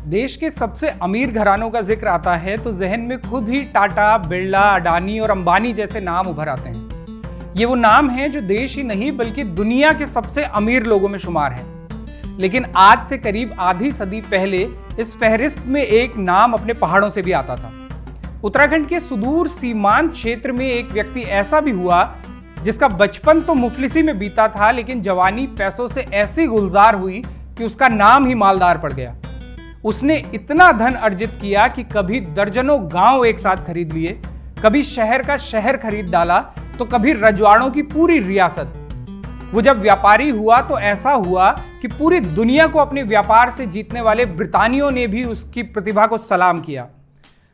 देश के सबसे अमीर घरानों का जिक्र आता है तो जहन में खुद ही टाटा, बिरला, अडानी और अंबानी जैसे नाम उभर आते हैं। ये वो नाम हैं जो देश ही नहीं बल्कि दुनिया के सबसे अमीर लोगों में शुमार हैं। लेकिन आज से करीब आधी सदी पहले इस फहरिस्त में एक नाम अपने पहाड़ों से भी आता था। उत्तराखंड के सुदूर सीमांत क्षेत्र में एक व्यक्ति ऐसा भी हुआ जिसका बचपन तो मुफलिसी में बीता था, लेकिन जवानी पैसों से ऐसी गुलजार हुई कि उसका नाम ही मालदार पड़ गया। उसने इतना धन अर्जित किया कि कभी दर्जनों गांव एक साथ खरीद लिए, कभी शहर का शहर खरीद डाला, तो कभी रजवाड़ों की पूरी रियासत। वो जब व्यापारी हुआ तो ऐसा हुआ कि पूरी दुनिया को अपने व्यापार से जीतने वाले ब्रितानियों ने भी उसकी प्रतिभा को सलाम किया।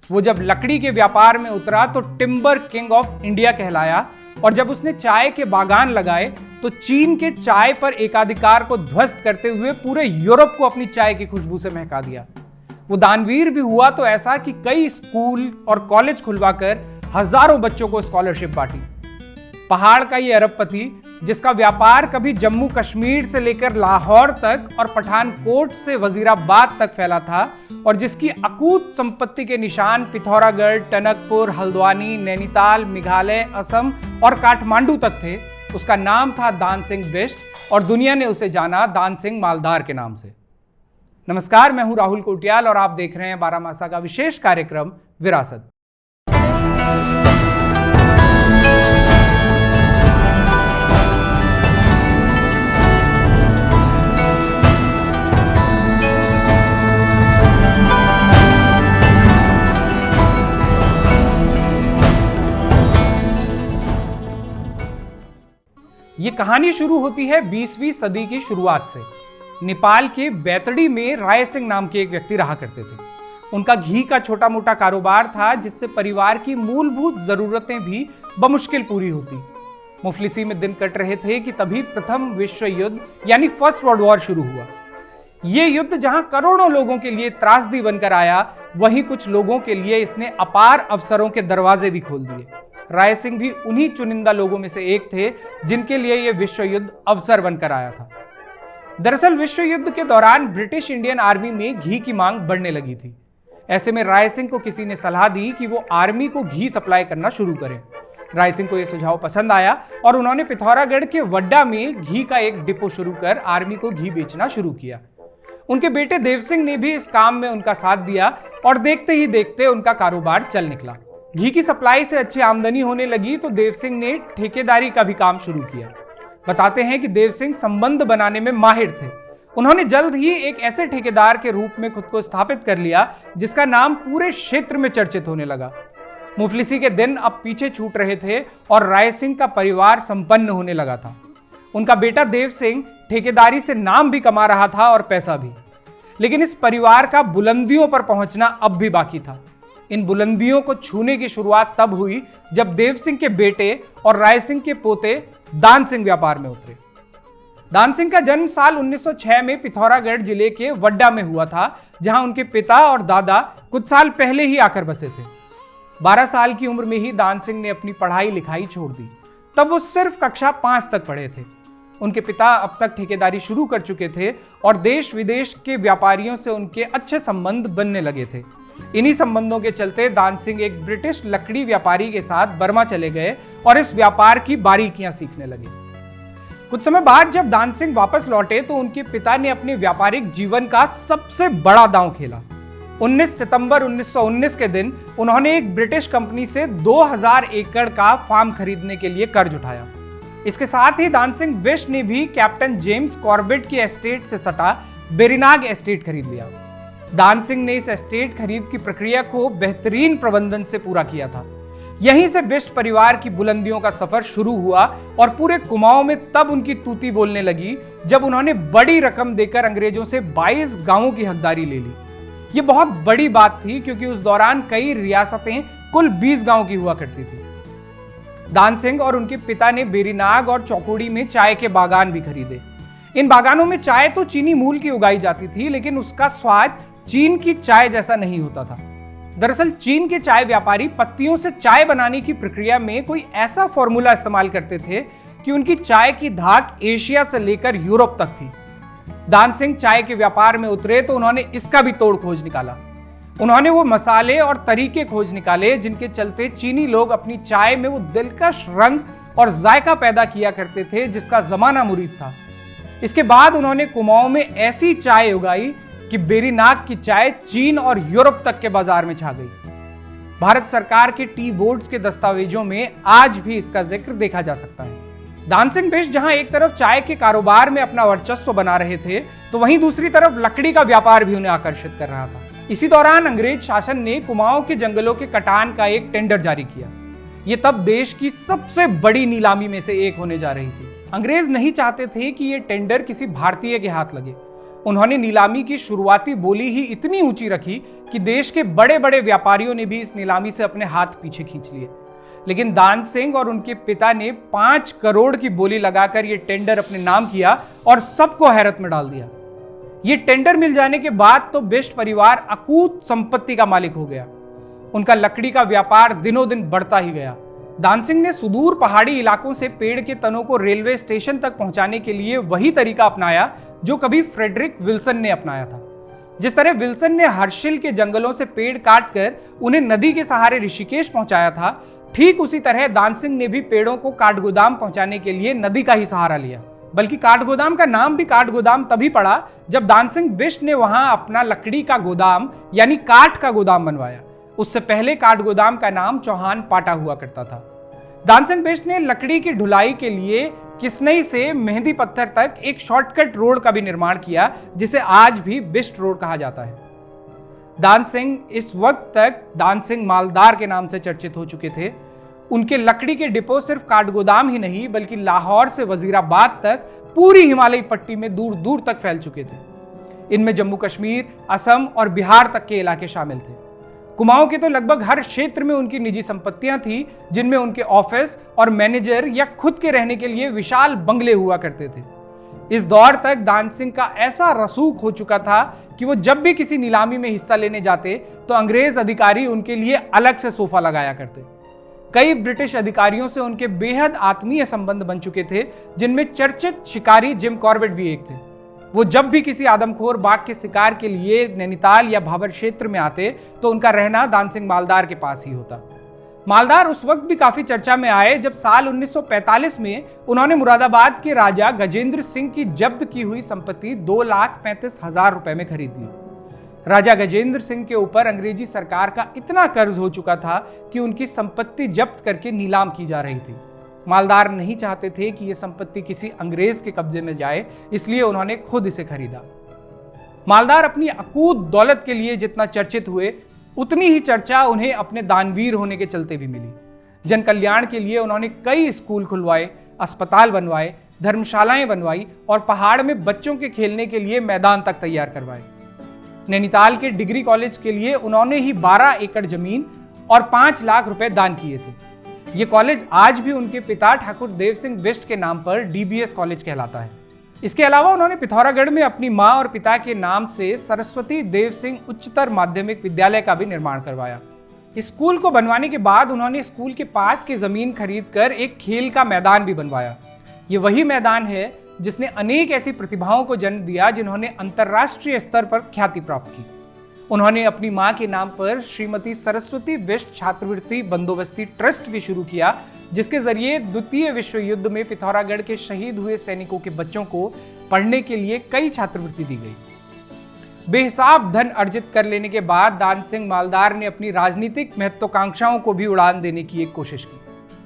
वो जब लकड़ी के व्यापार में उतरा तो टिम्बर किंग ऑफ इंडिया कहलाया, और जब उसने चाय के बागान लगाए तो चीन के चाय पर एकाधिकार को ध्वस्त करते हुए पूरे यूरोप को अपनी चाय की खुशबू से महका दिया। वो दानवीर भी हुआ तो ऐसा कि कई स्कूल और कॉलेज खुलवाकर हजारों बच्चों को स्कॉलरशिप बांटी। पहाड़ का ये अरबपति, जिसका व्यापार कभी जम्मू कश्मीर से लेकर लाहौर तक और पठानकोट से वजीराबाद तक फैला था, और जिसकी अकूत संपत्ति के निशान पिथौरागढ़, टनकपुर, हल्द्वानी, नैनीताल, मेघालय, असम और काठमांडू तक थे, उसका नाम था दान सिंह बिष्ट, और दुनिया ने उसे जाना दान सिंह मालदार के नाम से। नमस्कार, मैं हूं राहुल कोटियाल और आप देख रहे हैं बारामासा का विशेष कार्यक्रम विरासत। ये कहानी शुरू होती है 20वीं सदी की शुरुआत से। नेपाल के बैतडी में राय सिंह नाम के एक व्यक्ति रहा करते थे। उनका घी का छोटा मोटा कारोबार था, जिससे परिवार की मूलभूत जरूरतें भी बमुश्किल पूरी होती। मुफलिसी में दिन कट रहे थे कि तभी प्रथम विश्व युद्ध यानी फर्स्ट वर्ल्ड वॉर शुरू हुआ। ये युद्ध जहां करोड़ों लोगों के लिए त्रासदी बनकर आया, वहीं कुछ लोगों के लिए इसने अपार अवसरों के दरवाजे भी खोल दिए। राय सिंह भी उन्हीं चुनिंदा लोगों में से एक थे जिनके लिए यह विश्व युद्ध अवसर बनकर आया था। दरअसल विश्व युद्ध के दौरान ब्रिटिश इंडियन आर्मी में घी की मांग बढ़ने लगी थी। ऐसे में राय सिंह को किसी ने सलाह दी कि वो आर्मी को घी सप्लाई करना शुरू करें। राय सिंह को यह सुझाव पसंद आया और उन्होंने पिथौरागढ़ के वड्डा में घी का एक डिपो शुरू कर आर्मी को घी बेचना शुरू किया। उनके बेटे देव सिंह ने भी इस काम में उनका साथ दिया और देखते ही देखते उनका कारोबार चल निकला। घी की सप्लाई से अच्छी आमदनी होने लगी तो देव सिंह ने ठेकेदारी का भी काम शुरू किया। बताते हैं कि देव सिंह संबंध बनाने में माहिर थे। उन्होंने जल्द ही एक ऐसे ठेकेदार के रूप में खुद को स्थापित कर लिया जिसका नाम पूरे क्षेत्र में चर्चित होने लगा। मुफलिसी के दिन अब पीछे छूट रहे थे और राय सिंह का परिवार संपन्न होने लगा था। उनका बेटा देव सिंह ठेकेदारी से नाम भी कमा रहा था और पैसा भी। लेकिन इस परिवार का बुलंदियों पर पहुंचना अब भी बाकी था। इन बुलंदियों को छूने की शुरुआत तब हुई जब देव सिंह के बेटे और राय सिंह के पोते दान सिंह व्यापार में उतरे। दान सिंह का जन्म साल 1906 में पिथौरागढ़ जिले के वड्डा में हुआ था, जहां उनके पिता और दादा कुछ साल पहले ही आकर बसे थे। 12 साल की उम्र में ही दान सिंह ने अपनी पढ़ाई लिखाई छोड़ दी। तब वो सिर्फ कक्षा 5 तक पढ़े थे। उनके पिता अब तक ठेकेदारी शुरू कर चुके थे और देश विदेश के व्यापारियों से उनके अच्छे संबंध बनने लगे थे। इन्हीं संबंधों के चलते दान सिंह एक ब्रिटिश लकड़ी व्यापारी के साथ बर्मा चले गए और इस व्यापार की बारीकियां सीखने लगे। कुछ समय बाद जब दान सिंह वापस लौटे तो उनके पिता ने अपने व्यापारिक जीवन का सबसे बड़ा दांव खेला। 19 सितंबर 1919 के दिन उन्होंने एक ब्रिटिश कंपनी से 2000 एकड़ का फार्म खरीदने के लिए कर्ज उठाया। इसके साथ ही दान सिंह बिष्ट ने भी कैप्टन जेम्स कॉर्बेट की एस्टेट से सटा बेरीनाग एस्टेट खरीद लिया। दान सिंह ने इस एस्टेट खरीद की प्रक्रिया को बेहतरीन प्रबंधन से पूरा किया था। यहीं से बिष्ट परिवार की बुलंदियों का सफर शुरू हुआ और पूरे कुमाऊं में तब उनकी तूती बोलने लगी जब उन्होंने बड़ी रकम देकर अंग्रेजों से 22 गांवों की हकदारी ले ली। ये बहुत बड़ी बात थी क्योंकि उस दौरान कई रियासतें कुल 20 गांव की हुआ करती थी। दान सिंह और उनके पिता ने बेरीनाग और चौकोड़ी में चाय के बागान भी खरीदे। इन बागानों में चाय तो चीनी मूल की उगाई जाती थी, लेकिन उसका स्वाद चीन की चाय जैसा नहीं होता था। दरअसल चीन के चाय व्यापारी पत्तियों से चाय बनाने की प्रक्रिया में कोई ऐसा फॉर्मूला इस्तेमाल करते थे कि उनकी चाय की धाक एशिया से लेकर यूरोप तक थी। दान सिंह चाय के व्यापार में उतरे तो उन्होंने इसका भी तोड़ खोज निकाला। उन्होंने वो मसाले और तरीके खोज निकाले जिनके चलते चीनी लोग अपनी चाय में वो दिलकश रंग और जायका पैदा किया करते थे जिसका जमाना मुरीद था। इसके बाद उन्होंने कुमाऊं में ऐसी चाय उगाई कि बेरीनाग की चाय चीन और यूरोप तक के बाजार में छा गई। भारत सरकार के टी बोर्ड्स के दस्तावेजों में आज भी इसका जिक्र देखा जा सकता है। दान सिंह बिष्ट जहां एक तरफ चाय के कारोबार में अपना वर्चस्व बना रहे थे तो वहीं दूसरी तरफ लकड़ी का व्यापार भी उन्हें आकर्षित कर रहा था। इसी दौरान अंग्रेज शासन ने कुमाऊं के जंगलों के कटान का एक टेंडर जारी किया। यह तब देश की सबसे बड़ी नीलामी में से एक होने जा रही थी। अंग्रेज नहीं चाहते थे कि यह टेंडर किसी भारतीय के हाथ लगे। उन्होंने नीलामी की शुरुआती बोली ही इतनी ऊंची रखी कि देश के बड़े बड़े व्यापारियों ने भी इस नीलामी से अपने हाथ पीछे खींच लिए। लेकिन दान सिंह और उनके पिता ने 5 करोड़ की बोली लगाकर यह टेंडर अपने नाम किया और सबको हैरत में डाल दिया। ये टेंडर मिल जाने के बाद तो बिष्ट परिवार अकूत संपत्ति का मालिक हो गया। उनका लकड़ी का व्यापार दिनों दिन बढ़ता ही गया। दान सिंह ने सुदूर पहाड़ी इलाकों से पेड़ के तनों को रेलवे स्टेशन तक पहुंचाने के लिए वही तरीका अपनाया जो कभी फ्रेडरिक विल्सन ने अपनाया था। जिस तरह विल्सन ने हर्शिल के जंगलों से पेड़ काटकर उन्हें नदी के सहारे ऋषिकेश पहुंचाया था, ठीक उसी तरह दान सिंह ने भी पेड़ों को काठगोदाम पहुंचाने के लिए नदी का ही सहारा लिया। बल्कि काठगोदाम का नाम भी काठगोदाम तभी पड़ा जब दान सिंह बिष्ट ने वहां अपना लकड़ी का गोदाम यानी काठ का गोदाम बनवाया। उससे पहले काठगोदाम का नाम चौहान पाटा हुआ करता था। दान सिंह बिष्ट ने लकड़ी की ढुलाई के लिए किसनई से मेहंदी पत्थर तक एक शॉर्टकट रोड का भी निर्माण किया जिसे आज भी बिष्ट रोड कहा जाता है। दान सिंह इस वक्त तक दान सिंह मालदार के नाम से चर्चित हो चुके थे। उनके लकड़ी के डिपो सिर्फ काठगोदाम ही नहीं बल्कि लाहौर से वजीराबाद तक पूरी हिमालयी पट्टी में दूर दूर तक फैल चुके थे। इनमें जम्मू कश्मीर, असम और बिहार तक के इलाके शामिल थे। कुमाऊं के तो लगभग हर क्षेत्र में उनकी निजी संपत्तियां थी जिनमें उनके ऑफिस और मैनेजर या खुद के रहने के लिए विशाल बंगले हुआ करते थे। इस दौर तक दान सिंह का ऐसा रसूख हो चुका था कि वो जब भी किसी नीलामी में हिस्सा लेने जाते तो अंग्रेज अधिकारी उनके लिए अलग से सोफा लगाया करते। कई ब्रिटिश अधिकारियों से उनके बेहद आत्मीय संबंध बन चुके थे जिनमें चर्चित शिकारी जिम कॉर्बेट भी एक थे। वो जब भी किसी आदमखोर बाघ के शिकार के लिए नैनीताल या भाबर क्षेत्र में आते तो उनका रहना दान सिंह मालदार के पास ही होता। मालदार उस वक्त भी काफी चर्चा में आए जब साल 1945 में उन्होंने मुरादाबाद के राजा गजेंद्र सिंह की जब्त की हुई संपत्ति 2,35,000 रुपए में खरीद ली। राजा गजेंद्र सिंह के ऊपर अंग्रेजी सरकार का इतना कर्ज हो चुका था कि उनकी संपत्ति जब्त करके नीलाम की जा रही थी। मालदार नहीं चाहते थे कि यह संपत्ति किसी अंग्रेज के कब्जे में जाए, इसलिए उन्होंने खुद इसे खरीदा। मालदार अपनी अकूत दौलत के लिए जितना चर्चित हुए उतनी ही चर्चा उन्हें अपने दानवीर होने के चलते भी मिली। जन कल्याण के लिए उन्होंने कई स्कूल खुलवाए, अस्पताल बनवाए, धर्मशालाएं बनवाई और पहाड़ में बच्चों के खेलने के लिए मैदान तक तैयार करवाए। नैनीताल के डिग्री कॉलेज के लिए उन्होंने ही 12 एकड़ जमीन और 5 लाख रुपए दान किए थे। यह कॉलेज आज भी उनके पिता ठाकुर देव सिंह बिष्ट के नाम पर डीबीएस कॉलेज कहलाता है। इसके अलावा उन्होंने पिथौरागढ़ में अपनी मां और पिता के नाम से सरस्वती देव सिंह उच्चतर माध्यमिक विद्यालय का भी निर्माण करवाया। इस स्कूल को बनवाने के बाद उन्होंने स्कूल के पास की जमीन खरीदकर एक खेल का मैदान भी बनवाया। ये वही मैदान है जिसने अनेक ऐसी प्रतिभाओं को जन्म दिया जिन्होंने अंतर्राष्ट्रीय स्तर पर ख्याति प्राप्त की। उन्होंने अपनी मां के नाम पर श्रीमती सरस्वती बिष्ट छात्रवृत्ति बंदोबस्ती ट्रस्ट भी शुरू किया, जिसके जरिए द्वितीय विश्व युद्ध में पिथौरागढ़ के शहीद हुए सैनिकों के बच्चों को पढ़ने के लिए कई छात्रवृत्ति दी गई। बेहिसाब धन अर्जित कर लेने के बाद दान सिंह मालदार ने अपनी राजनीतिक महत्वाकांक्षाओं को भी उड़ान देने की एक कोशिश की।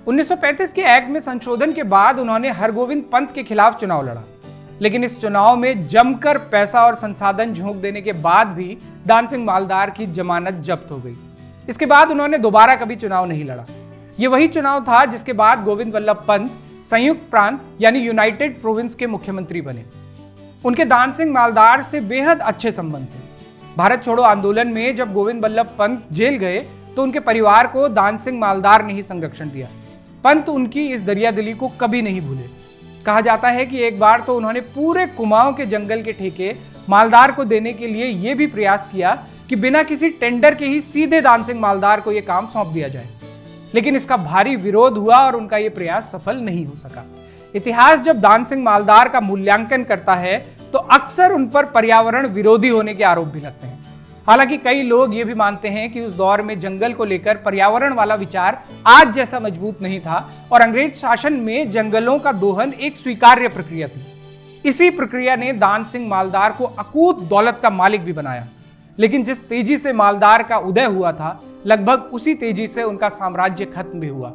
1935 के एक्ट में संशोधन के बाद उन्होंने हरगोविंद पंत के खिलाफ चुनाव लड़ा, लेकिन इस चुनाव में जमकर पैसा और संसाधन झोंक देने के बाद भी दान सिंह मालदार की जमानत जब्त हो गई। इसके बाद उन्होंने दोबारा कभी चुनाव नहीं लड़ा। यह वही चुनाव था जिसके बाद गोविंद वल्लभ पंत संयुक्त प्रांत यानी यूनाइटेड प्रोविंस के मुख्यमंत्री बने। उनके दान सिंह मालदार से बेहद अच्छे संबंध थे। भारत छोड़ो आंदोलन में जब गोविंद वल्लभ पंत जेल गए तो उनके परिवार को दान सिंह मालदार ने ही संरक्षण दिया। पंत उनकी इस दरियादिली को कभी नहीं भूले। कहा जाता है कि एक बार तो उन्होंने पूरे कुमाऊं के जंगल के ठेके मालदार को देने के लिए यह भी प्रयास किया कि बिना किसी टेंडर के ही सीधे दान सिंह मालदार को यह काम सौंप दिया जाए, लेकिन इसका भारी विरोध हुआ और उनका यह प्रयास सफल नहीं हो सका। इतिहास जब दान सिंह मालदार का मूल्यांकन करता है तो तो अक्सर उन पर पर्यावरण विरोधी होने के आरोप भी लगते हैं। हालांकि कई लोग ये भी मानते हैं कि उस दौर में जंगल को लेकर पर्यावरण वाला विचार आज जैसा मजबूत नहीं था और अंग्रेज शासन में जंगलों का दोहन एक स्वीकार्य प्रक्रिया थी। इसी प्रक्रिया ने दान सिंह मालदार को अकूत दौलत का मालिक भी बनाया। लेकिन जिस तेजी से मालदार का उदय हुआ था, लगभग उसी तेजी से उनका साम्राज्य खत्म भी हुआ।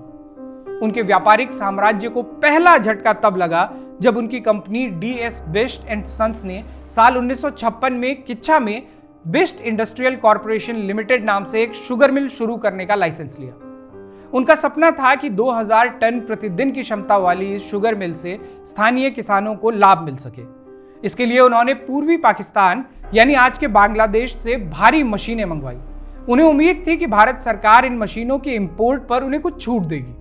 उनके व्यापारिक साम्राज्य को पहला झटका तब लगा जब उनकी company DS Bisht and sons ने साल 1956 में किच्छा में बिस्ट इंडस्ट्रियल कॉर्पोरेशन लिमिटेड नाम से एक शुगर मिल शुरू करने का लाइसेंस लिया। उनका सपना था कि 2000 टन प्रतिदिन की क्षमता वाली इस शुगर मिल से स्थानीय किसानों को लाभ मिल सके। इसके लिए उन्होंने पूर्वी पाकिस्तान यानी आज के बांग्लादेश से भारी मशीनें मंगवाई। उन्हें उम्मीद थी कि भारत सरकार इन मशीनों के इंपोर्ट पर उन्हें कुछ छूट देगी,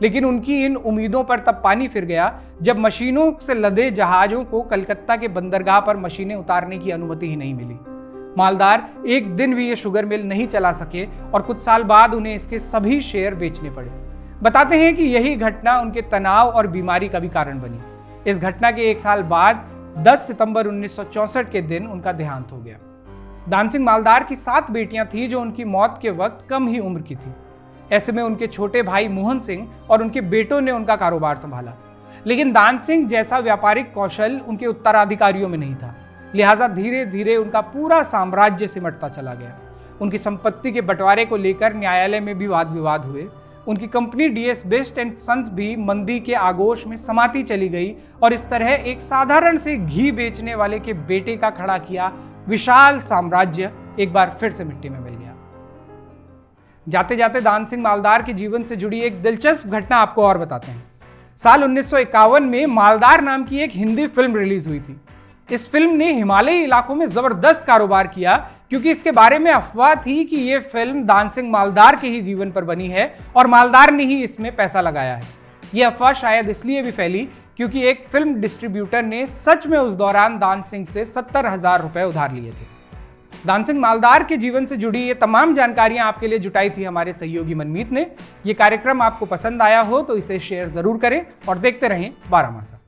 लेकिन उनकी इन उम्मीदों पर तब पानी फिर गया जब मशीनों से लदे जहाजों को कलकत्ता के बंदरगाह पर मशीनें उतारने की अनुमति ही नहीं मिली। मालदार एक दिन भी ये शुगर मिल नहीं चला सके और कुछ साल बाद उन्हें इसके सभी शेयर बेचने पड़े। बताते हैं कि यही घटना उनके तनाव और बीमारी का भी कारण बनी। इस घटना के एक साल बाद 10 सितंबर 1964 के दिन उनका देहांत हो गया। दान सिंह मालदार की 7 बेटियां थीं जो उनकी मौत के वक्त कम ही उम्र की थी। ऐसे में उनके छोटे भाई मोहन सिंह और उनके बेटों ने उनका कारोबार संभाला, लेकिन दान सिंह जैसा व्यापारिक कौशल उनके उत्तराधिकारियों में नहीं था। लिहाजा धीरे धीरे उनका पूरा साम्राज्य सिमटता चला गया। उनकी संपत्ति के बंटवारे को लेकर न्यायालय में भी वाद विवाद हुए। उनकी company DS Bisht and sons भी मंदी के आगोश में समाती चली गई और इस तरह एक साधारण से घी बेचने वाले के बेटे का खड़ा किया विशाल साम्राज्य एक बार फिर से मिट्टी में मिल गया। जाते जाते दान सिंह मालदार के जीवन से जुड़ी एक दिलचस्प घटना आपको और बताते हैं। साल 1951 में मालदार नाम की एक हिंदी फिल्म रिलीज हुई थी। इस फिल्म ने हिमालयी इलाकों में जबरदस्त कारोबार किया क्योंकि इसके बारे में अफवाह थी कि यह फिल्म दान सिंह मालदार के ही जीवन पर बनी है और मालदार ने ही इसमें पैसा लगाया है। यह अफवाह शायद इसलिए भी फैली क्योंकि एक फिल्म डिस्ट्रीब्यूटर ने सच में उस दौरान दान सिंह से 70,000 रुपए उधार लिए थे। दान सिंह मालदार के जीवन से जुड़ी ये तमाम जानकारियां आपके लिए जुटाई थी हमारे सहयोगी मनमीत ने। ये कार्यक्रम आपको पसंद आया हो तो इसे शेयर जरूर करें और देखते रहें बारहमासा।